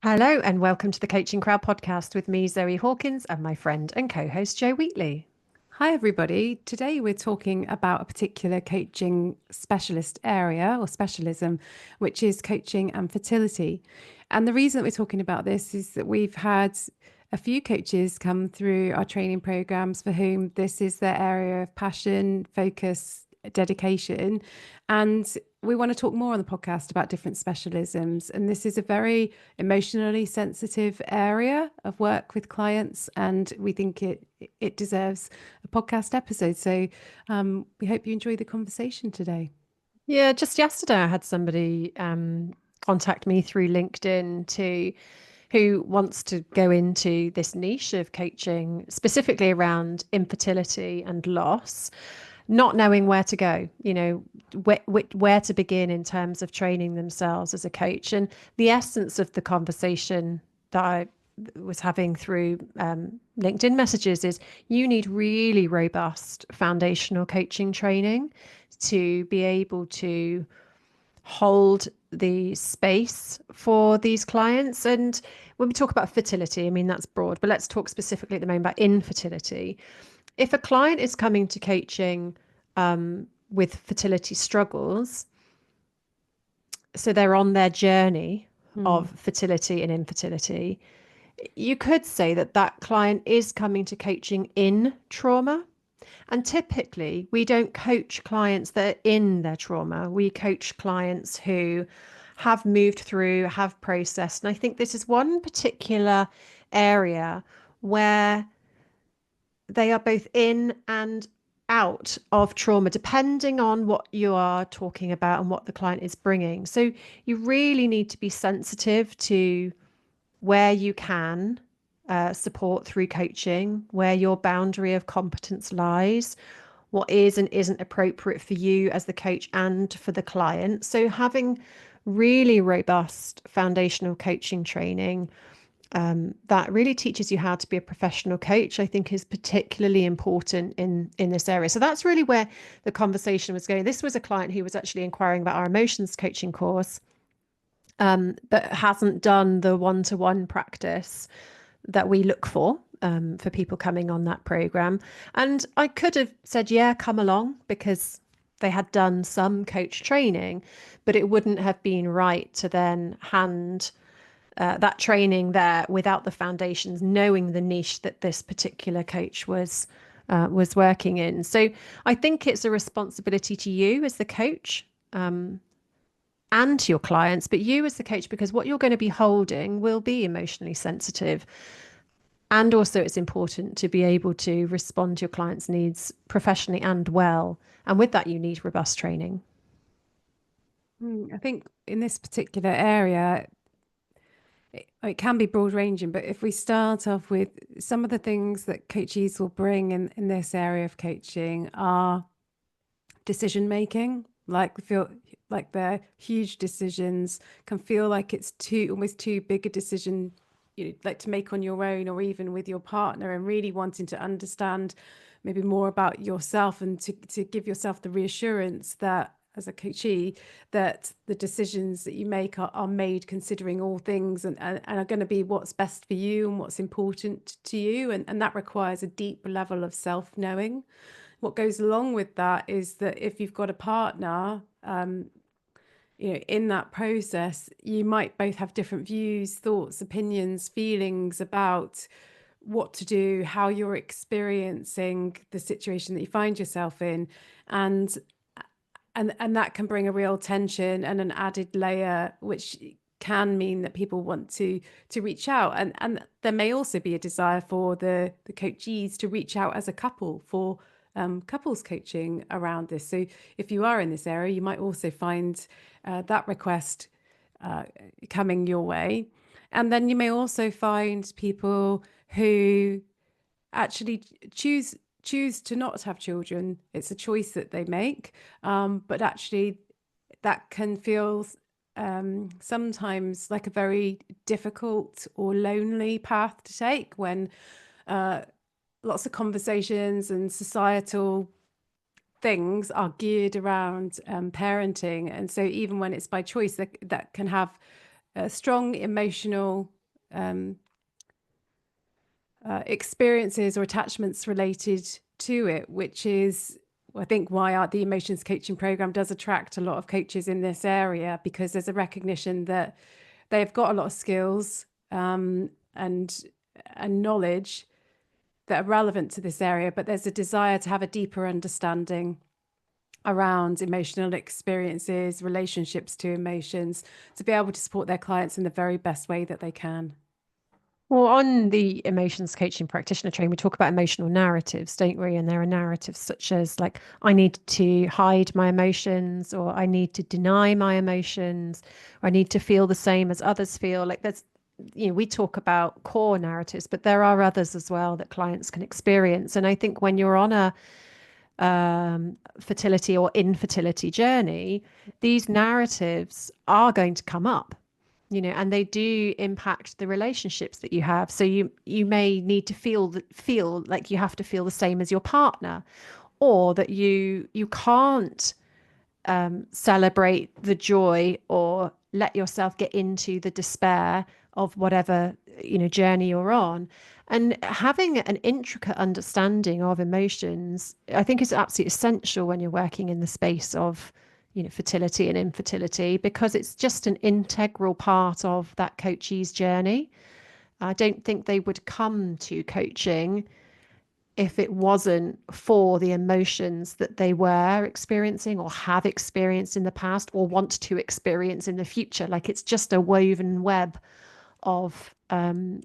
Hello and welcome to the Coaching Crowd podcast with me, Zoe Hawkins, and my friend and co-host Jo Wheatley. Hi, everybody. Today we're talking about a particular coaching specialist area or specialism, which is coaching and fertility. And the reason that we're talking about this is that we've had a few coaches come through our training programs for whom this is their area of passion, focus, dedication. And we want to talk more on the podcast about different specialisms. And this is a very emotionally sensitive area of work with clients, and we think it deserves a podcast episode. So we hope you enjoy the conversation today. Yeah, just yesterday I had somebody contact me through LinkedIn who wants to go into this niche of coaching, specifically around infertility and loss, not knowing where to go, where to begin in terms of training themselves as a coach. And the essence of the conversation that I was having through LinkedIn messages is you need really robust foundational coaching training to be able to hold the space for these clients. And when we talk about fertility, I mean, that's broad, but let's talk specifically at the moment about infertility. If a client is coming to coaching with fertility struggles, so they're on their journey of fertility and infertility, you could say that that client is coming to coaching in trauma. And typically, we don't coach clients that are in their trauma. We coach clients who have moved through, have processed. And I think this is one particular area where they are both in and out of trauma, depending on what you are talking about and what the client is bringing. So you really need to be sensitive to where you can support through coaching, where your boundary of competence lies, what is and isn't appropriate for you as the coach and for the client. So having really robust foundational coaching training that really teaches you how to be a professional coach, I think is particularly important in this area. So that's really where the conversation was going. This was a client who was actually inquiring about our emotions coaching course, but hasn't done the one-to-one practice that we look for people coming on that program. And I could have said, yeah, come along, because they had done some coach training, but it wouldn't have been right to then hand that training there without the foundations, knowing the niche that this particular coach was working in. So I think it's a responsibility to you as the coach, and to your clients, but you as the coach, because what you're going to be holding will be emotionally sensitive. And also, it's important to be able to respond to your clients' needs professionally and well. And with that, you need robust training. I think in this particular area, it can be broad ranging, but if we start off with some of the things that coaches will bring in this area of coaching are decision making, like feel like they're huge decisions, can feel like it's almost too big a decision, like to make on your own or even with your partner, and really wanting to understand maybe more about yourself and to give yourself the reassurance that as a coachee that the decisions that you make are made considering all things and are going to be what's best for you and what's important to you, and that requires a deep level of self-knowing. What goes along with that is that if you've got a partner, in that process, you might both have different views, thoughts, opinions, feelings about what to do, how you're experiencing the situation that you find yourself in, and and that can bring a real tension and an added layer, which can mean that people want to reach out, and there may also be a desire for the coachees to reach out as a couple for couples coaching around this. So if you are in this area, you might also find that request coming your way. And then you may also find people who actually choose to not have children. It's a choice that they make, but actually that can feel sometimes like a very difficult or lonely path to take when lots of conversations and societal things are geared around parenting. And so even when it's by choice, that can have strong emotional um, experiences or attachments related to it, which is, I think, why the emotions coaching program does attract a lot of coaches in this area, because there's a recognition that they've got a lot of skills and knowledge that are relevant to this area, but there's a desire to have a deeper understanding around emotional experiences, relationships to emotions, to be able to support their clients in the very best way that they can. Well, on the emotions coaching practitioner training, we talk about emotional narratives, don't we? And there are narratives such as like, I need to hide my emotions, or I need to deny my emotions, or I need to feel the same as others feel. Like there's, we talk about core narratives, but there are others as well that clients can experience. And I think when you're on a fertility or infertility journey, these narratives are going to come up, and they do impact the relationships that you have. So you may need to feel like you have to feel the same as your partner, or that you can't celebrate the joy or let yourself get into the despair of whatever journey you're on. And having an intricate understanding of emotions, I think, is absolutely essential when you're working in the space of fertility and infertility, because it's just an integral part of that coachee's journey. I don't think they would come to coaching if it wasn't for the emotions that they were experiencing or have experienced in the past or want to experience in the future. Like it's just a woven web of an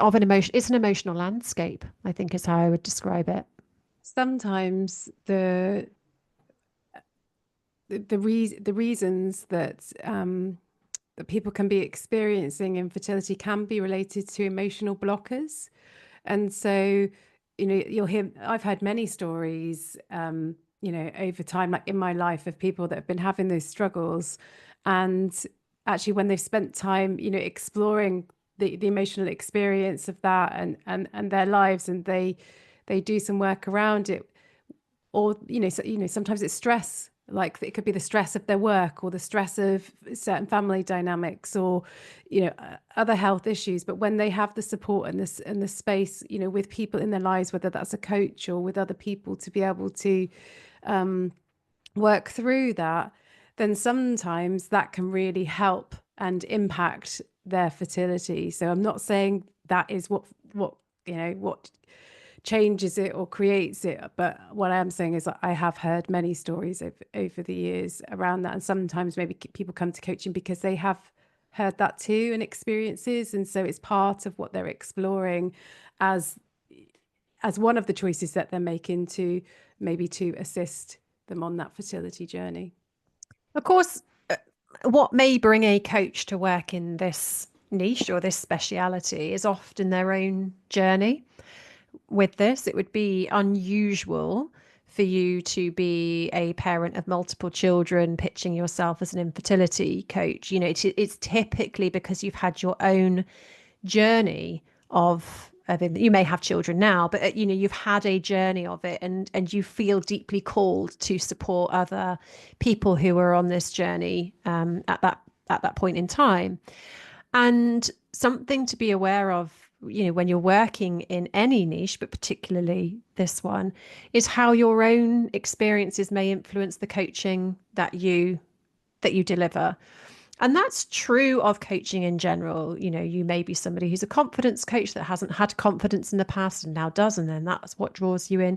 emotion. It's an emotional landscape, I think, is how I would describe it. Sometimes the reasons that that people can be experiencing infertility can be related to emotional blockers. And so, you'll hear, I've heard many stories, over time, like in my life, of people that have been having those struggles. And actually, when they've spent time, exploring the emotional experience of that and their lives, and they do some work around it, or sometimes it's stress, like it could be the stress of their work or the stress of certain family dynamics, or other health issues. But when they have the support and this and the space, with people in their lives, whether that's a coach or with other people, to be able to work through that, then sometimes that can really help and impact their fertility. So I'm not saying that is what changes it or creates it, but what I am saying is that I have heard many stories over the years around that. And sometimes maybe people come to coaching because they have heard that too and experiences, and so it's part of what they're exploring as one of the choices that they're making to maybe to assist them on that fertility journey. Of course, what may bring a coach to work in this niche or this speciality is often their own journey with this. It would be unusual for you to be a parent of multiple children pitching yourself as an infertility coach. It's typically because you've had your own journey of you may have children now, but you've had a journey of it, and you feel deeply called to support other people who are on this journey at that point in time. And something to be aware of, when you're working in any niche, but particularly this one, is how your own experiences may influence the coaching that you deliver. And that's true of coaching in general. You may be somebody who's a confidence coach that hasn't had confidence in the past and now does, and then that's what draws you in.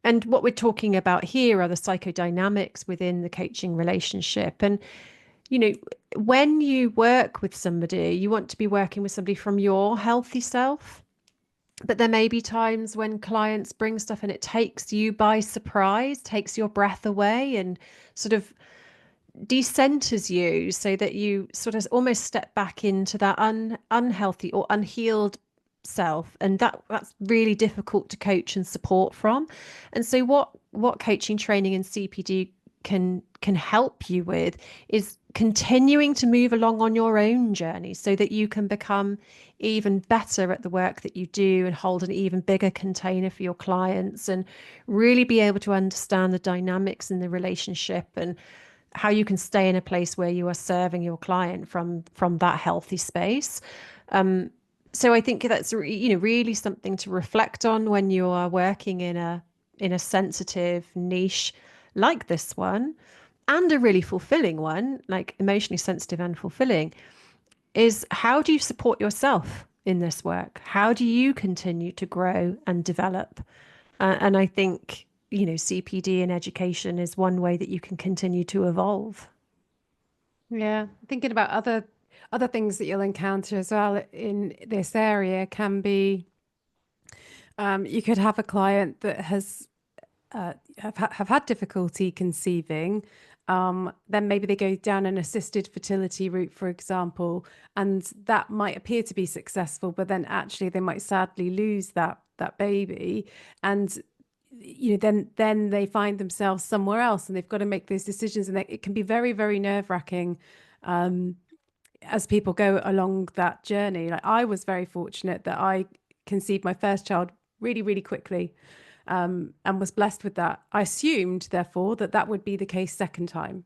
And what we're talking about here are the psychodynamics within the coaching relationship. And when you work with somebody, you want to be working with somebody from your healthy self. But there may be times when clients bring stuff and it takes you by surprise, takes your breath away, and sort of decenters you, so that you sort of almost step back into that unhealthy or unhealed self, and that's really difficult to coach and support from. And so what coaching training and CPD can help you with is continuing to move along on your own journey, so that you can become even better at the work that you do and hold an even bigger container for your clients, and really be able to understand the dynamics in the relationship, and how you can stay in a place where you are serving your client from that healthy space. So I think that's really something to reflect on when you are working in a sensitive niche like this one, and a really fulfilling one, like emotionally sensitive and fulfilling, is how do you support yourself in this work? How do you continue to grow and develop? And I think, CPD and education is one way that you can continue to evolve. Yeah, thinking about other things that you'll encounter as well in this area can be you could have a client that has have had difficulty conceiving. Then maybe they go down an assisted fertility route, for example, and that might appear to be successful, but then actually they might sadly lose that baby, and then they find themselves somewhere else, and they've got to make those decisions, and it can be very, very nerve-wracking as people go along that journey. Like I was very fortunate that I conceived my first child really, really quickly, and was blessed with that. I assumed, therefore, that that would be the case second time,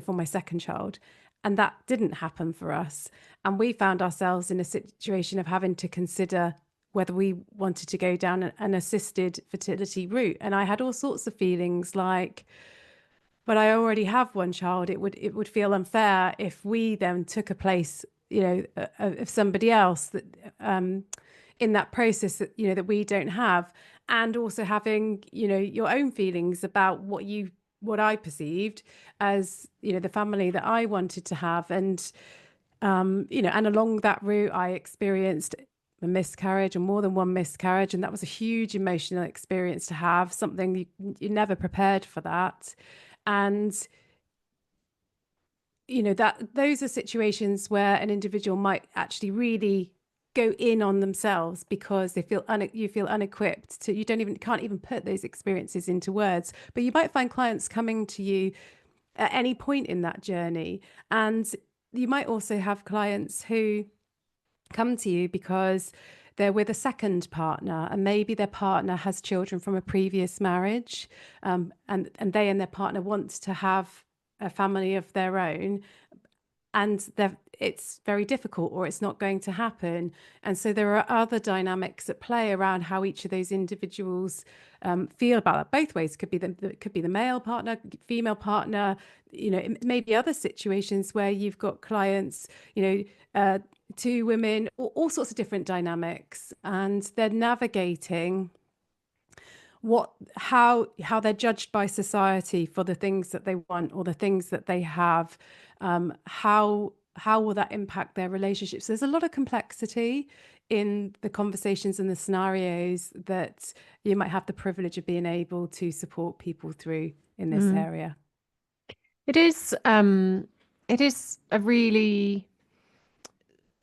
for my second child. And that didn't happen for us. And we found ourselves in a situation of having to consider whether we wanted to go down an assisted fertility route. And I had all sorts of feelings like, but I already have one child. It would feel unfair if we then took a place, of somebody else that in that process that we don't have, and also having your own feelings about what I perceived as the family that I wanted to have, and and along that route I experienced a miscarriage, or more than one miscarriage, and that was a huge emotional experience to have. Something you're never prepared for that. And that those are situations where an individual might actually really go in on themselves because they feel you feel unequipped to, you don't even can't even put those experiences into words. But you might find clients coming to you at any point in that journey, and you might also have clients who come to you because they're with a second partner, and maybe their partner has children from a previous marriage, and they and their partner want to have a family of their own, and it's very difficult, or it's not going to happen. And so there are other dynamics at play around how each of those individuals feel about that. Both ways. It could be the male partner, female partner. It may be other situations where you've got clients, two women, all sorts of different dynamics, and they're navigating how they're judged by society for the things that they want or the things that they have. How will that impact their relationships? There's a lot of complexity in the conversations and the scenarios that you might have the privilege of being able to support people through in this area. It is a really,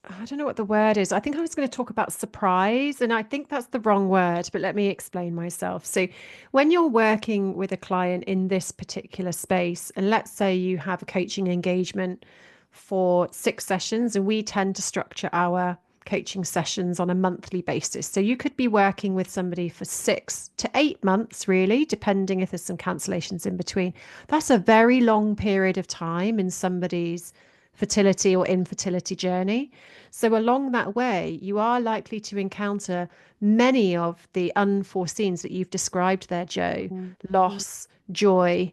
I don't know what the word is. I think I was going to talk about surprise, and I think that's the wrong word, but let me explain myself. So, when you're working with a client in this particular space, and let's say you have a coaching engagement for 6 sessions, and we tend to structure our coaching sessions on a monthly basis. So, you could be working with somebody for 6 to 8 months, really, depending if there's some cancellations in between. That's a very long period of time in somebody's fertility or infertility journey. So along that way, you are likely to encounter many of the unforeseens that you've described there, Joe: loss, joy,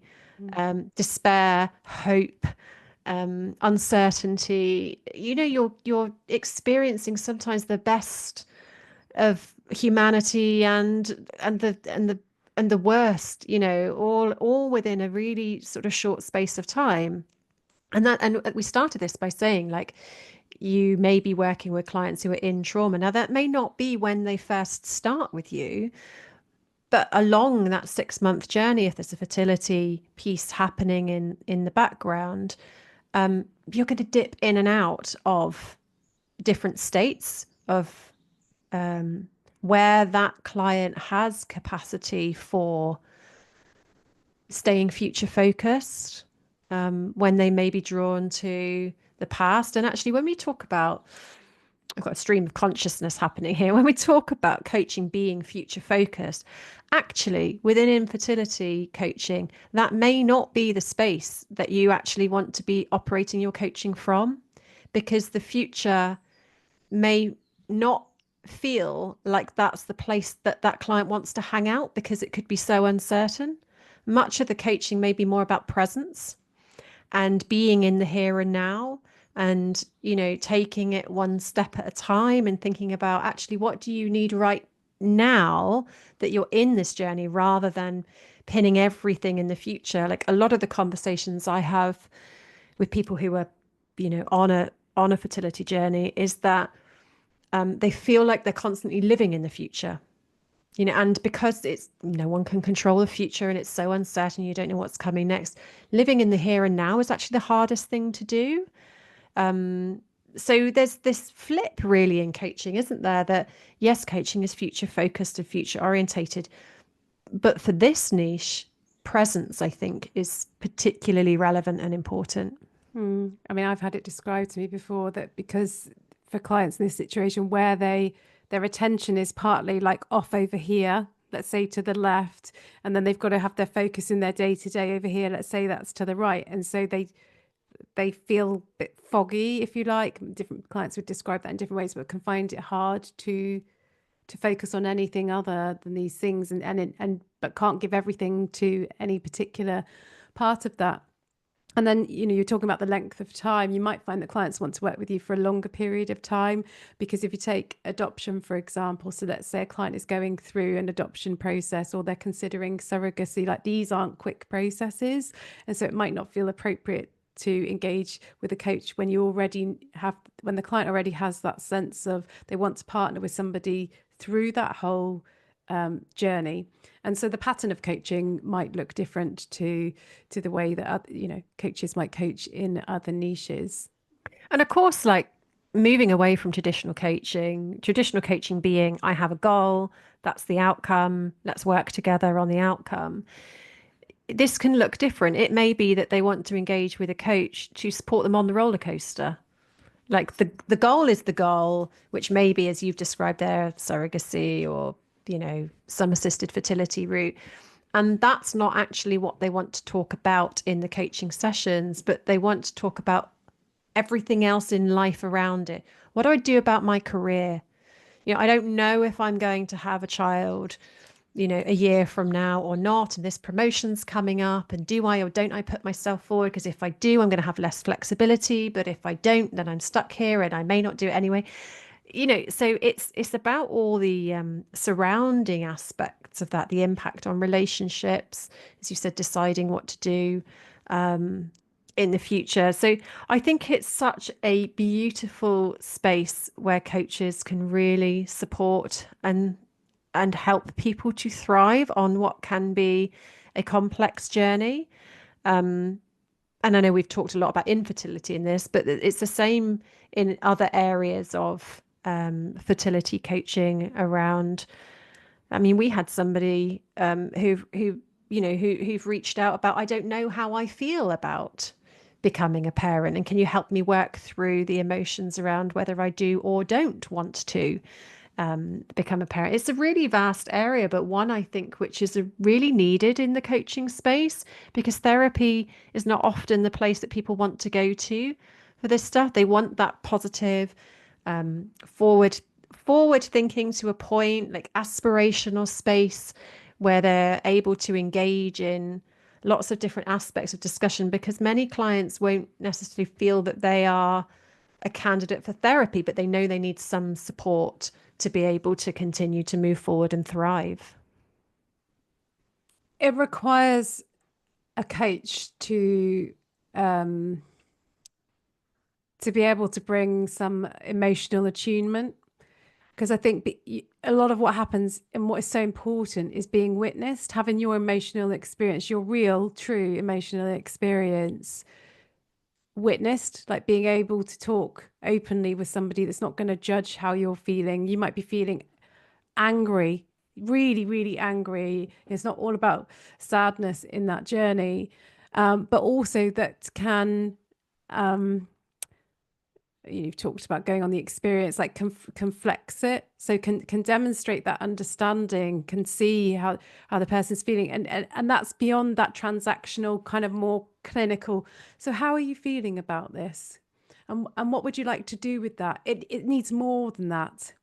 despair, hope, uncertainty. You're experiencing sometimes the best of humanity and the worst, all within a really sort of short space of time. And we started this by saying, like, you may be working with clients who are in trauma. Now, that may not be when they first start with you, but along that 6 month journey, if there's a fertility piece happening in the background, you're going to dip in and out of different states of where that client has capacity for staying future focused, when they may be drawn to the past. And actually, when we talk about I've got a stream of consciousness happening here. When we talk about coaching being future focused, actually within infertility coaching, that may not be the space that you actually want to be operating your coaching from, because the future may not feel like that's the place that that client wants to hang out, because it could be so uncertain. Much of the coaching may be more about presence and being in the here and now, and taking it one step at a time and thinking about actually what do you need right now that you're in this journey, rather than pinning everything in the future. Like a lot of the conversations I have with people who are on a fertility journey is that they feel like they're constantly living in the future, and because it's no one can control the future and it's so uncertain, you don't know what's coming next. Living in the here and now is actually the hardest thing to do. So there's this flip really in coaching, isn't there? That yes, coaching is future focused and future orientated, but for this niche, presence, I think, is particularly relevant and important. I mean, I've had it described to me before that because for clients in this situation where their attention is partly like off over here, let's say to the left, and then they've got to have their focus in their day to day over here, let's say that's to the right. And so they feel a bit foggy, if you like. Different clients would describe that in different ways, but can find it hard to focus on anything other than these things, and but can't give everything to any particular part of that. And then, you're talking about the length of time. You might find that clients want to work with you for a longer period of time, because if you take adoption, for example, so let's say a client is going through an adoption process or they're considering surrogacy, like these aren't quick processes. And so it might not feel appropriate to engage with a coach when when the client already has that sense of they want to partner with somebody through that whole journey. And so the pattern of coaching might look different to the way that coaches might coach in other niches. And of course, like moving away from traditional coaching being, I have a goal, that's the outcome, let's work together on the outcome. This can look different. It may be that they want to engage with a coach to support them on the roller coaster. Like the goal is the goal, which may be, as you've described there, surrogacy or, some assisted fertility route. And that's not actually what they want to talk about in the coaching sessions, but they want to talk about everything else in life around it. What do I do about my career? I don't know if I'm going to have a child, a year from now or not, and this promotion's coming up, and do I or don't I put myself forward? Because if I do, I'm going to have less flexibility, but if I don't, then I'm stuck here and I may not do it anyway. So it's about all the surrounding aspects of that, the impact on relationships, as you said, deciding what to do in the future. So I think it's such a beautiful space where coaches can really support and help people to thrive on what can be a complex journey. And I know we've talked a lot about infertility in this, but it's the same in other areas of fertility coaching around. I mean, we had somebody who've reached out about, I don't know how I feel about becoming a parent, and can you help me work through the emotions around whether I do or don't want to become a parent. It's a really vast area, but one I think which is really needed in the coaching space, because therapy is not often the place that people want to go to for this stuff. They want that positive, forward thinking to a point, like aspirational space where they're able to engage in lots of different aspects of discussion, because many clients won't necessarily feel that they are a candidate for therapy, but they know they need some support to be able to continue to move forward and thrive. It requires a coach to be able to bring some emotional attunement, because I think a lot of what happens and what is so important is being witnessed, having your emotional experience, your real, true emotional experience witnessed, like being able to talk openly with somebody that's not going to judge how you're feeling. You might be feeling angry, really, really angry. It's not all about sadness in that journey, but also that can you've talked about going on the experience, like can flex it, so can demonstrate that understanding, can see how the person's feeling, and that's beyond that transactional kind of more clinical. So how are you feeling about this, and what would you like to do with that? It needs more than that.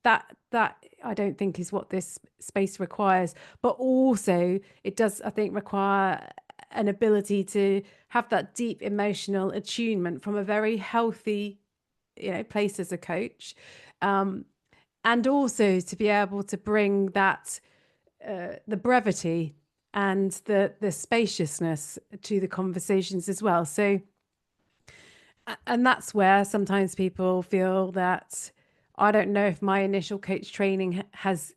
That I don't think is what this space requires, but also it does, I think, require an ability to have that deep emotional attunement from a very healthy, place as a coach, and also to be able to bring that the brevity and the spaciousness to the conversations as well. So, and that's where sometimes people feel that I don't know if my initial coach training has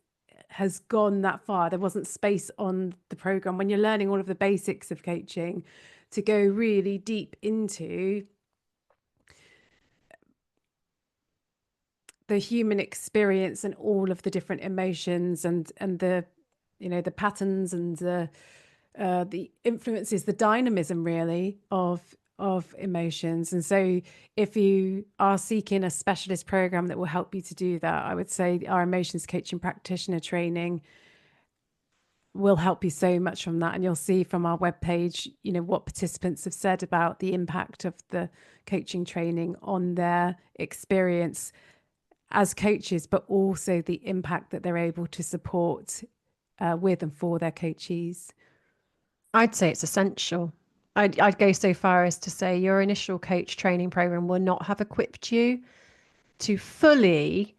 gone that far. There wasn't space on the program when you're learning all of the basics of coaching to go really deep into the human experience and all of the different emotions and the the patterns and the influences, the dynamism really of emotions. And so if you are seeking a specialist program that will help you to do that, I would say our emotions coaching practitioner training will help you so much from that. And you'll see from our webpage, what participants have said about the impact of the coaching training on their experience as coaches, but also the impact that they're able to support with and for their coachees. I'd say it's essential. I'd go so far as to say your initial coach training program will not have equipped you to fully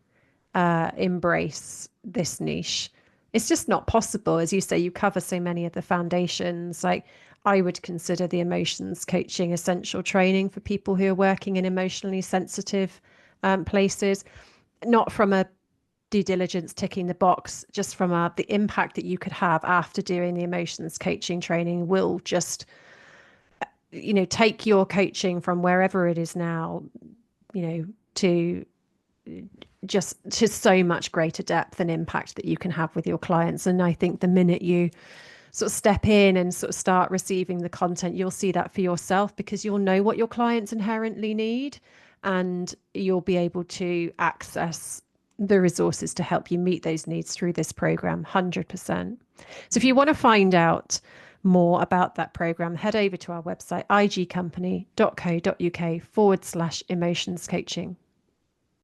embrace this niche. It's just not possible. As you say, you cover so many of the foundations. Like, I would consider the emotions coaching essential training for people who are working in emotionally sensitive places, not from a due diligence ticking the box, just from the impact that you could have after doing the emotions coaching training will just, take your coaching from wherever it is now, to just to so much greater depth and impact that you can have with your clients. And I think the minute you sort of step in and sort of start receiving the content, you'll see that for yourself, because you'll know what your clients inherently need, and you'll be able to access the resources to help you meet those needs through this program 100%. So if you want to find out more about that program, head over to our website, igcompany.co.uk/emotions coaching.